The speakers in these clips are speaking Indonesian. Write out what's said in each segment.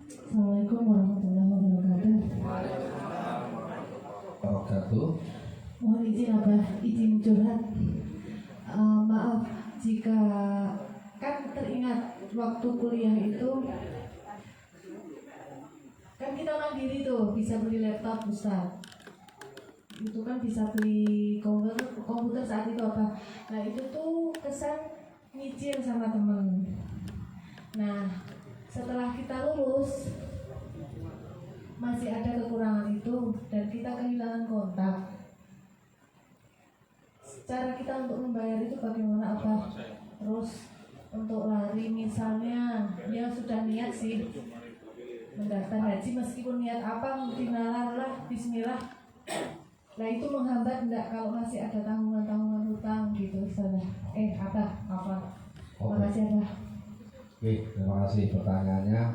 Assalamualaikum warahmatullahi wabarakatuh. Wabarakatuh. Mohon izin izin curhat. Maaf jika kan teringat waktu kuliah itu kan kita mandiri tuh bisa beli laptop Ustaz. Itu kan bisa beli komputer saat itu apa. Nah itu tuh kesan nyicil sama temen. Nah setelah kita lulus masih ada kekurangan itu dan kita kehilangan kontak. Cara kita untuk membayar itu bagaimana apa? Terus untuk lari misalnya dia sudah niat sih mendaftar haji meskipun niat apa multinalar lah bismillah. Nah itu menghambat enggak kalau masih ada tanggungan-tanggungan hutang gitu salah. Apa? Makasih Abah. Oke, terima kasih pertanyaannya.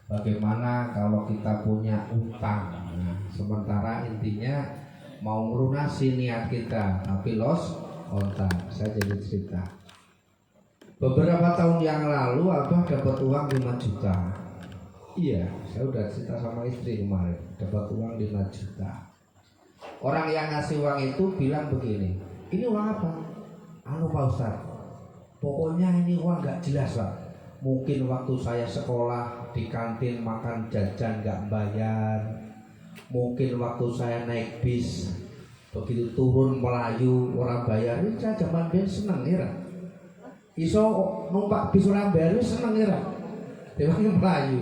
Bagaimana kalau kita punya utang? Nah, sementara intinya mau melunasi niat kita, tapi loss kontak. Saya jadi cerita. Beberapa tahun yang lalu Abah dapat uang 5 juta. Iya, saya udah cerita sama istri kemarin, dapat uang 5 juta. Orang yang ngasih uang itu bilang begini, ini uang apa? Anu Pak Ustaz, pokoknya ini uang gak jelas Pak. Mungkin waktu saya sekolah di kantin makan jajan gak bayar. Mungkin waktu saya naik bis begitu turun Melayu orang bayar. Ini saya zaman ben seneng ya. Iso numpak bis orang bayar seneng ya. Dewangnya Melayu.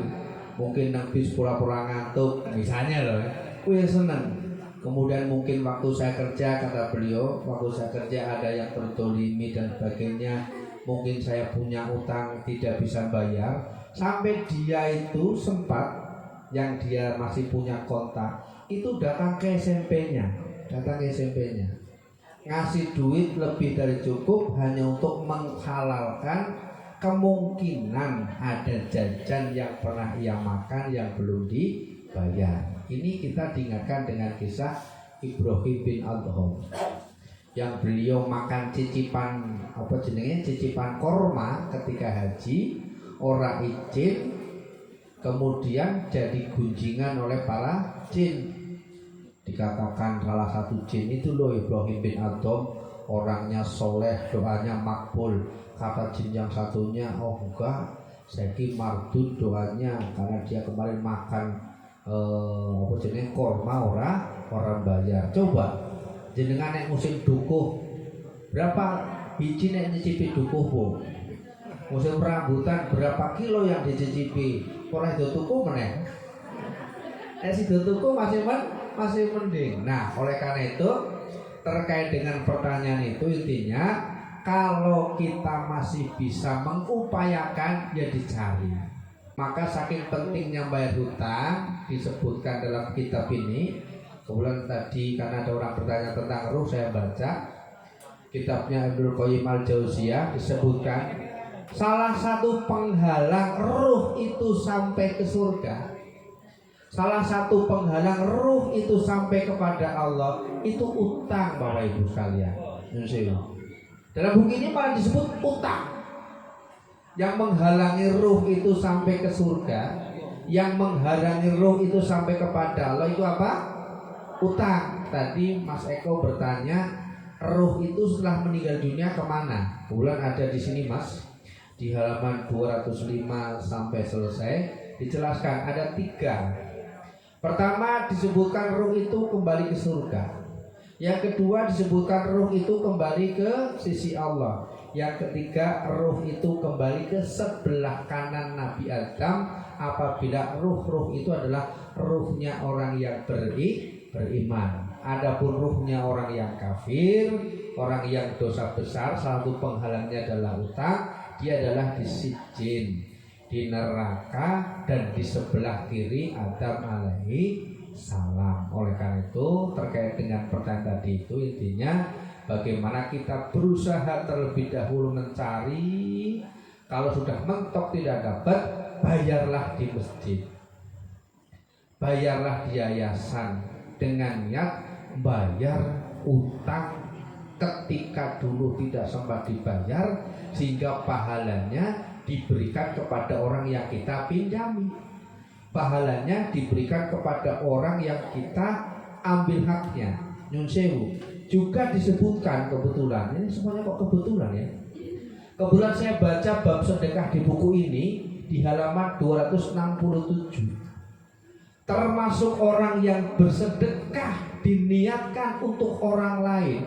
Mungkin nang bis pura-pura ngantuk misalnya loh. Gue seneng. Kemudian mungkin waktu saya kerja kata beliau, waktu saya kerja ada yang tertolimi dan sebagainya. Mungkin saya punya utang tidak bisa bayar. Sampai dia itu sempat yang dia masih punya kontak itu datang ke SMP-nya, ngasih duit lebih dari cukup hanya untuk menghalalkan kemungkinan ada jajan yang pernah ia makan yang belum dibayar. Ini kita diingatkan dengan kisah Ibrahim bin Adham yang beliau makan cicipan cicipan korma ketika haji, orang izin, kemudian jadi gunjingan oleh para jin. Dikatakan salah satu jin itu loh Ibrahim bin Adham orangnya soleh, doanya makbul. Kata jin yang satunya, oh enggak, saya mardud doanya karena dia kemarin makan korma orang bayar. Coba jenengan nek musim dukuh berapa biji nek nyicipi dukuh Bu? Musim rambutan berapa kilo yang dicicipi? Ora do tuku meneh. Nek si do tuku masih mending. Nah, oleh karena itu terkait dengan pertanyaan itu intinya kalau kita masih bisa mengupayakan ya dicari. Maka saking pentingnya bayar hutang disebutkan dalam kitab ini. Kemudian tadi karena ada orang bertanya tentang ruh, saya baca kitabnya Ibnu Qayyim al-Jauziyah disebutkan salah satu penghalang ruh itu sampai ke surga. Salah satu penghalang ruh itu sampai kepada Allah itu utang Bapak Ibu sekalian. Dalam buku ini malah disebut utang. Yang menghalangi ruh itu sampai ke surga, yang menghalangi ruh itu sampai kepada Allah itu apa? Utang. Tadi Mas Eko bertanya, ruh itu setelah meninggal dunia kemana? Kebetulan ada di sini Mas, di halaman 205 sampai selesai dijelaskan ada 3. Pertama disebutkan ruh itu kembali ke surga. Yang kedua disebutkan ruh itu kembali ke sisi Allah. Yang ketiga ruh itu kembali ke sebelah kanan Nabi Adam apabila ruh itu adalah ruhnya orang yang beriman. Adapun ruhnya orang yang kafir, orang yang dosa besar, salah satu penghalangnya adalah utang. Dia adalah di sijin, di neraka dan di sebelah kiri Adam alaihi salam. Oleh karena itu terkait dengan pertanyaan tadi itu intinya bagaimana kita berusaha terlebih dahulu mencari. Kalau sudah mentok tidak dapat, bayarlah di masjid, bayarlah di yayasan dengan niat bayar utang ketika dulu tidak sempat dibayar sehingga pahalanya diberikan kepada orang yang kita pinjami. pahalanya diberikan kepada orang yang kita ambil haknya. Nyun sewu. Juga disebutkan kebetulan, ini semuanya kok kebetulan ya. Kebetulan saya baca bab sedekah di buku ini di halaman 267. Termasuk orang yang bersedekah diniatkan untuk orang lain,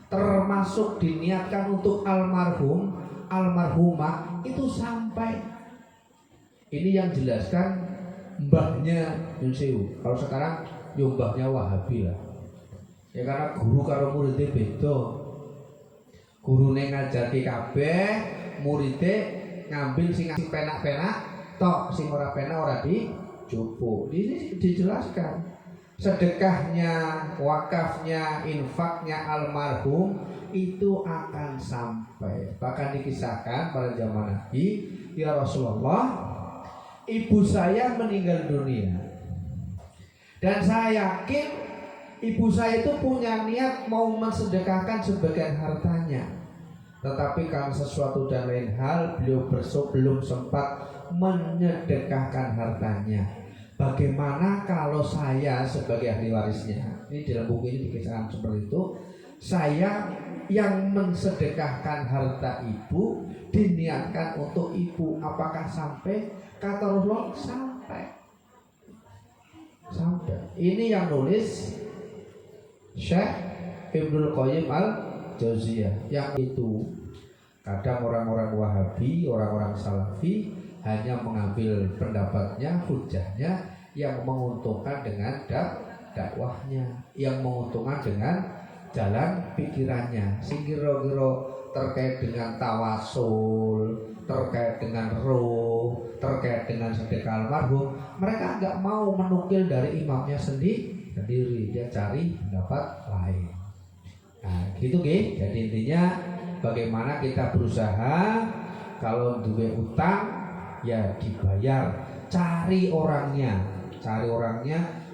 termasuk diniatkan untuk almarhum, almarhumah, itu sampai ini yang jelaskan mbahnya Nyun Sewu. Kalau sekarang yo mbahnya Wahabi lah. Ya karena guru karo muridnya beda. Gurune ngajarke kabeh, muridnya ngambil sing penak-penak, tok sing ora penak ora dijupuk. Ini dijelaskan. Sedekahnya, wakafnya, infaknya almarhum itu akan sampai. Bahkan dikisahkan pada zaman Nabi, ya Rasulullah, ibu saya meninggal dunia. Dan saya yakin ibu saya itu punya niat mau mensedekahkan sebagian hartanya, tetapi karena sesuatu dan lain hal beliau belum sempat menyedekahkan hartanya. Bagaimana kalau saya sebagai ahli warisnya? Ini dalam buku ini dikisahkan seperti itu. Saya yang mensedekahkan harta ibu, diniatkan untuk ibu. Apakah sampai? Kata Rasulullah, sampai. Ini yang nulis Syekh Ibnul Qayyim Al-Jauziyah. Yang itu kadang orang-orang Wahabi, orang-orang Salafi hanya mengambil pendapatnya, hujahnya yang menguntungkan dengan dakwahnya, yang menguntungkan dengan jalan pikirannya. Kira-kira terkait dengan tawasul, terkait dengan roh, terkait dengan sedekah almarhum, mereka nggak mau menukil dari imamnya sendiri, dia cari pendapat lain. Nah, gitu ge. Jadi intinya bagaimana kita berusaha kalau duwe utang ya dibayar, cari orangnya,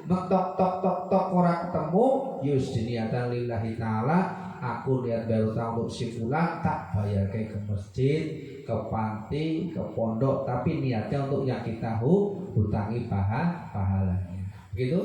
mentok tok orang ketemu, yus diniatan lillahi ta'ala, aku niat bayar utang untuk si fulan, tak bayar ke masjid, ke panti, ke pondok, tapi niatnya untuk yang kita hutangi pahalanya. Begitu?